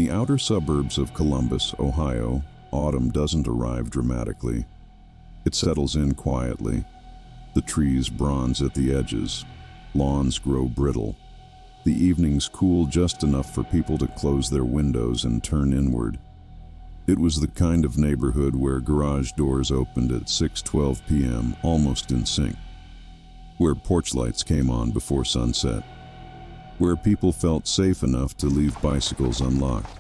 the outer suburbs of Columbus, Ohio, autumn doesn't arrive dramatically. It settles in quietly. The trees bronze at the edges. Lawns grow brittle. The evenings cool just enough for people to close their windows and turn inward. It was the kind of neighborhood where garage doors opened at 6:12 p.m., almost in sync. Where porch lights came on before sunset. Where people felt safe enough to leave bicycles unlocked.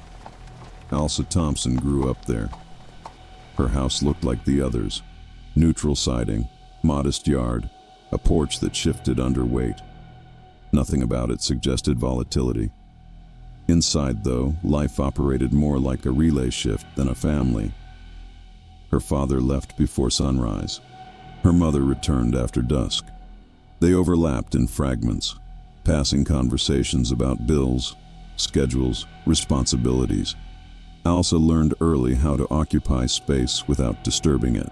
Alsa Thompson grew up there. Her house looked like the others. Neutral siding, modest yard, a porch that shifted under weight. Nothing about it suggested volatility. Inside, though, life operated more like a relay shift than a family. Her father left before sunrise. Her mother returned after dusk. They overlapped in fragments, passing conversations about bills, schedules, responsibilities. Alsa learned early how to occupy space without disturbing it.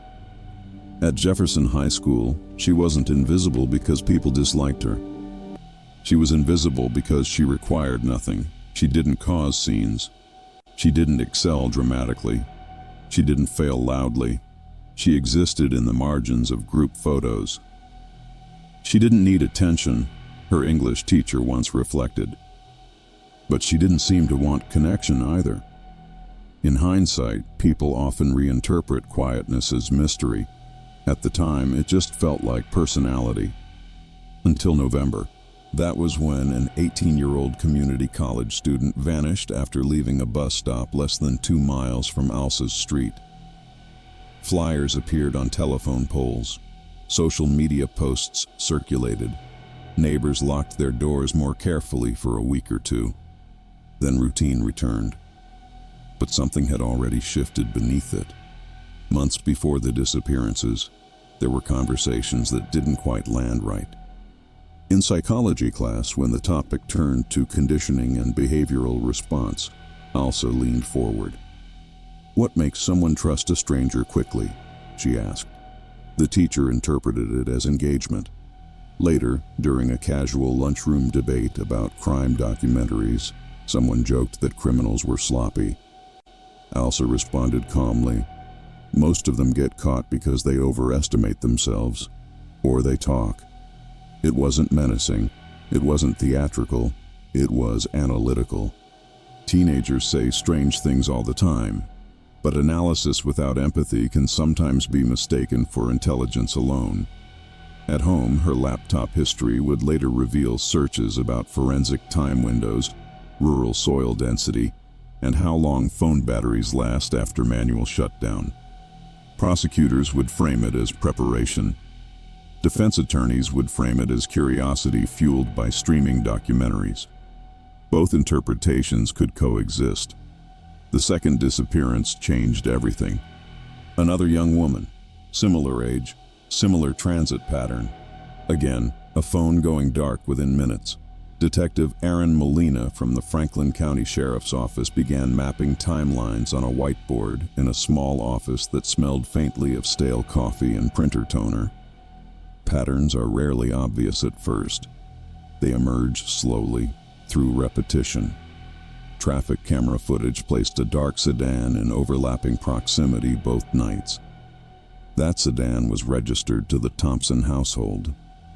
At Jefferson High School, she wasn't invisible because people disliked her. She was invisible because she required nothing. She didn't cause scenes. She didn't excel dramatically. She didn't fail loudly. She existed in the margins of group photos. She didn't need attention, her English teacher once reflected. But she didn't seem to want connection either. In hindsight, people often reinterpret quietness as mystery. At the time, it just felt like personality. Until November. That was when an 18-year-old community college student vanished after leaving a bus stop less than 2 miles from Alsa's street. Flyers appeared on telephone poles. Social media posts circulated. Neighbors locked their doors more carefully for a week or two. Then routine returned. But something had already shifted beneath it. Months before the disappearances, there were conversations that didn't quite land right. In psychology class, when the topic turned to conditioning and behavioral response, Alsa leaned forward. "What makes someone trust a stranger quickly?" she asked. The teacher interpreted it as engagement. Later, during a casual lunchroom debate about crime documentaries, someone joked that criminals were sloppy. Alsa responded calmly, "Most of them get caught because they overestimate themselves, or they talk." It wasn't menacing, it wasn't theatrical, it was analytical. Teenagers say strange things all the time, but analysis without empathy can sometimes be mistaken for intelligence alone. At home, her laptop history would later reveal searches about forensic time windows, rural soil density, and how long phone batteries last after manual shutdown. Prosecutors would frame it as preparation. Defense attorneys would frame it as curiosity fueled by streaming documentaries. Both interpretations could coexist. The second disappearance changed everything. Another young woman, similar age, similar transit pattern. Again, a phone going dark within minutes. Detective Aaron Molina from the Franklin County Sheriff's Office began mapping timelines on a whiteboard in a small office that smelled faintly of stale coffee and printer toner. Patterns are rarely obvious at first. They emerge slowly, through repetition. Traffic camera footage placed a dark sedan in overlapping proximity both nights. That sedan was registered to the Thompson household.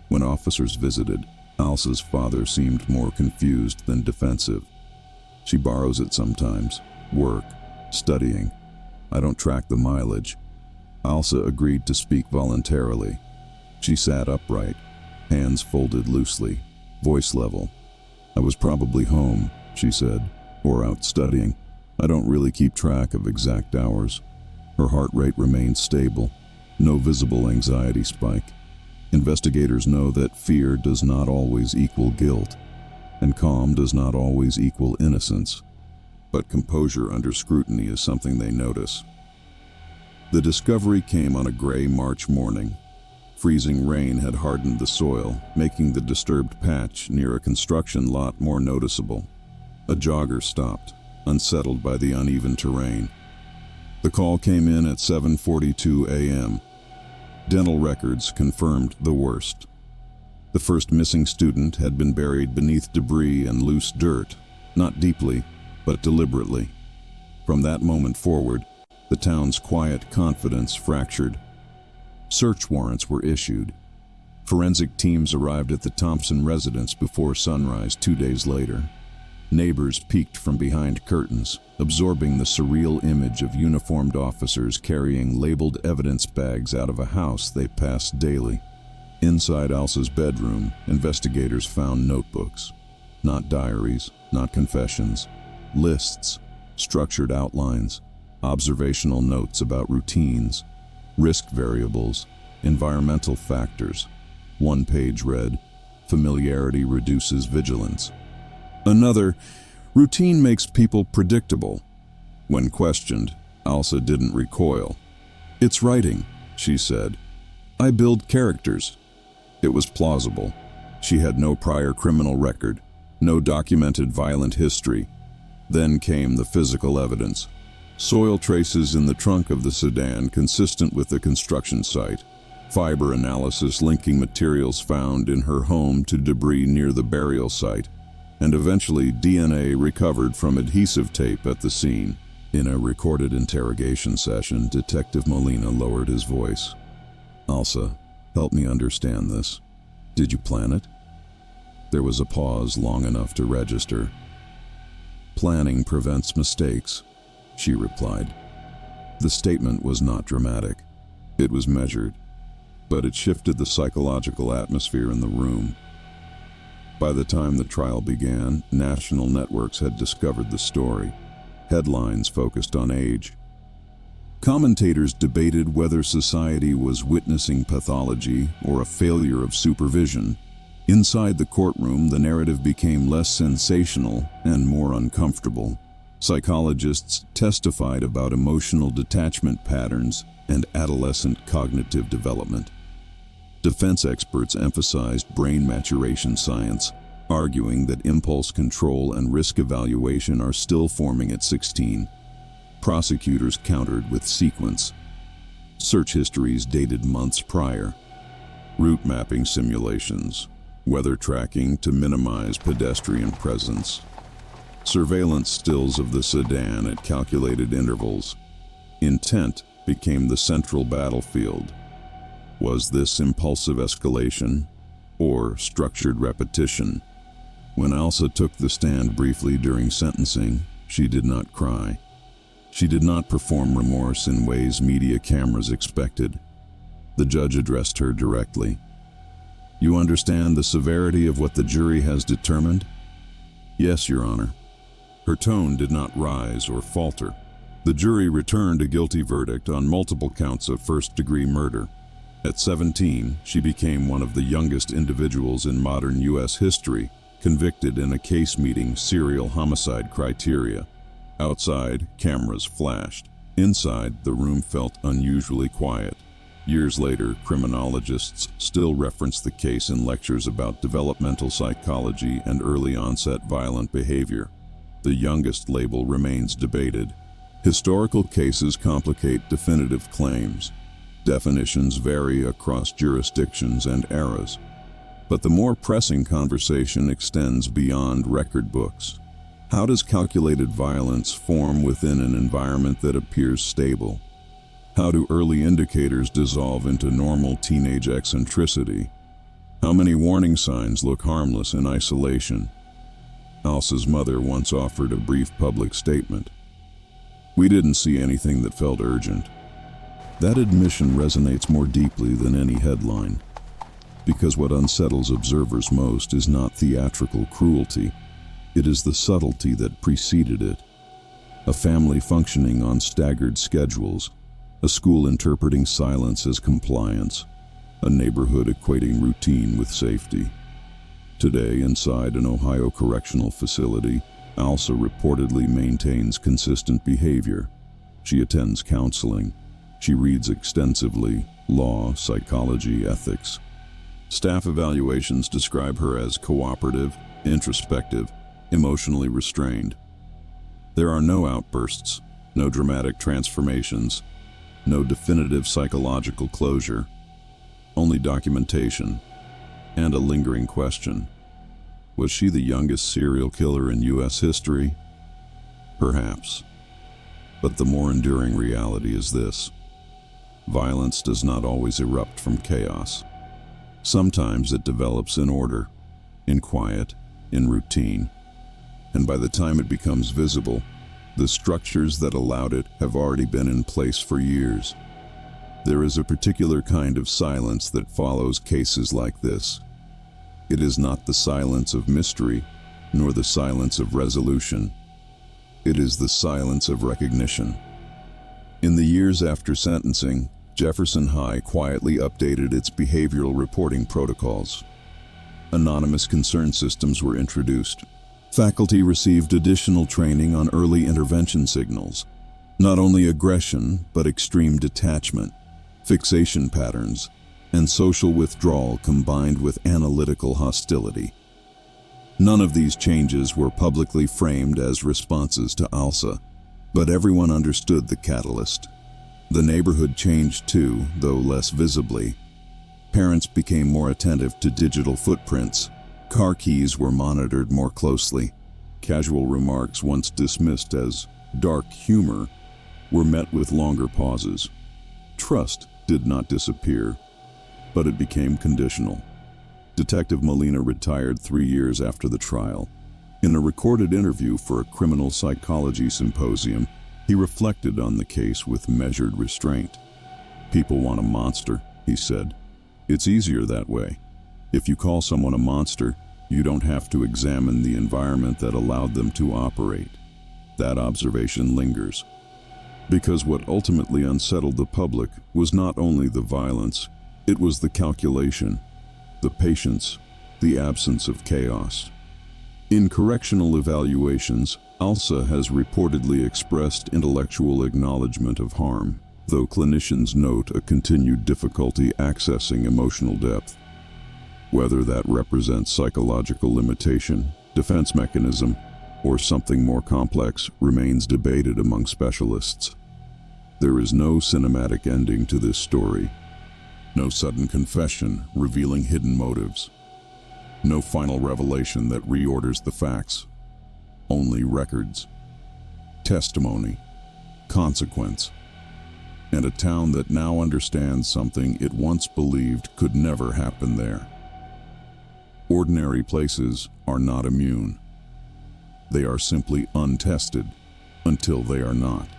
When officers visited, Alsa's father seemed more confused than defensive. "She borrows it sometimes. Work. Studying. I don't track the mileage." Alsa agreed to speak voluntarily. She sat upright, hands folded loosely, voice level. "I was probably home," she said, "or out studying. I don't really keep track of exact hours." Her heart rate remained stable. No visible anxiety spike. Investigators know that fear does not always equal guilt, and calm does not always equal innocence. But composure under scrutiny is something they notice. The discovery came on a gray March morning. Freezing rain had hardened the soil, making the disturbed patch near a construction lot more noticeable. A jogger stopped, unsettled by the uneven terrain. The call came in at 7:42 a.m. Dental records confirmed the worst. The first missing student had been buried beneath debris and loose dirt, not deeply, but deliberately. From that moment forward, the town's quiet confidence fractured. Search warrants were issued. Forensic teams arrived at the Thompson residence before sunrise 2 days later. Neighbors peeked from behind curtains, absorbing the surreal image of uniformed officers carrying labeled evidence bags out of a house they passed daily. Inside Alsa's bedroom, investigators found notebooks. Not diaries, not confessions. Lists, structured outlines, observational notes about routines, risk variables, environmental factors. One page read, "Familiarity reduces vigilance." Another, "Routine makes people predictable." When questioned, Alsa didn't recoil. "It's writing," she said. "I build characters." It was plausible. She had no prior criminal record, no documented violent history. Then came the physical evidence. Soil traces in the trunk of the sedan consistent with the construction site. Fiber analysis linking materials found in her home to debris near the burial site. And eventually DNA recovered from adhesive tape at the scene. In a recorded interrogation session, Detective Molina lowered his voice. "Alsa, help me understand this. Did you plan it?" There was a pause long enough to register. "Planning prevents mistakes," she replied. The statement was not dramatic. It was measured, but it shifted the psychological atmosphere in the room. By the time the trial began, national networks had discovered the story. Headlines focused on age. Commentators debated whether society was witnessing pathology or a failure of supervision. Inside the courtroom, the narrative became less sensational and more uncomfortable. Psychologists testified about emotional detachment patterns and adolescent cognitive development. Defense experts emphasized brain maturation science, arguing that impulse control and risk evaluation are still forming at 16. Prosecutors countered with sequence. Search histories dated months prior. Route mapping simulations. Weather tracking to minimize pedestrian presence. Surveillance stills of the sedan at calculated intervals. Intent became the central battlefield. Was this impulsive escalation or structured repetition? When Alsa took the stand briefly during sentencing, she did not cry. She did not perform remorse in ways media cameras expected. The judge addressed her directly. "You understand the severity of what the jury has determined?" "Yes, Your Honor." Her tone did not rise or falter. The jury returned a guilty verdict on multiple counts of first-degree murder. At 17, she became one of the youngest individuals in modern U.S. history convicted in a case meeting serial homicide criteria. Outside, cameras flashed. Inside, the room felt unusually quiet. Years later, criminologists still reference the case in lectures about developmental psychology and early-onset violent behavior. The youngest label remains debated. Historical cases complicate definitive claims. Definitions vary across jurisdictions and eras. But the more pressing conversation extends beyond record books. How does calculated violence form within an environment that appears stable? How do early indicators dissolve into normal teenage eccentricity? How many warning signs look harmless in isolation? Alsa's mother once offered a brief public statement. "We didn't see anything that felt urgent." That admission resonates more deeply than any headline, because what unsettles observers most is not theatrical cruelty. It is the subtlety that preceded it. A family functioning on staggered schedules, a school interpreting silence as compliance, a neighborhood equating routine with safety. Today, inside an Ohio correctional facility, Alsa reportedly maintains consistent behavior. She attends counseling. She reads extensively, law, psychology, ethics. Staff evaluations describe her as cooperative, introspective, emotionally restrained. There are no outbursts, no dramatic transformations, no definitive psychological closure, only documentation and a lingering question. Was she the youngest serial killer in U.S. history? Perhaps. But the more enduring reality is this. Violence does not always erupt from chaos. Sometimes it develops in order, in quiet, in routine. And by the time it becomes visible, the structures that allowed it have already been in place for years. There is a particular kind of silence that follows cases like this. It is not the silence of mystery, nor the silence of resolution. It is the silence of recognition. In the years after sentencing, Jefferson High quietly updated its behavioral reporting protocols. Anonymous concern systems were introduced. Faculty received additional training on early intervention signals, not only aggression, but extreme detachment, fixation patterns, and social withdrawal combined with analytical hostility. None of these changes were publicly framed as responses to Alsa, but everyone understood the catalyst. The neighborhood changed too, though less visibly. Parents became more attentive to digital footprints. Car keys were monitored more closely. Casual remarks, once dismissed as dark humor, were met with longer pauses. Trust did not disappear, but it became conditional. Detective Molina retired 3 years after the trial. In a recorded interview for a criminal psychology symposium, he reflected on the case with measured restraint. "People want a monster," he said. "It's easier that way. If you call someone a monster, you don't have to examine the environment that allowed them to operate." That observation lingers. Because what ultimately unsettled the public was not only the violence, it was the calculation, the patience, the absence of chaos. In correctional evaluations, Alsa has reportedly expressed intellectual acknowledgement of harm, though clinicians note a continued difficulty accessing emotional depth. Whether that represents psychological limitation, defense mechanism, or something more complex remains debated among specialists. There is no cinematic ending to this story. No sudden confession revealing hidden motives. No final revelation that reorders the facts. Only records, testimony, consequence, and a town that now understands something it once believed could never happen there. Ordinary places are not immune. They are simply untested until they are not.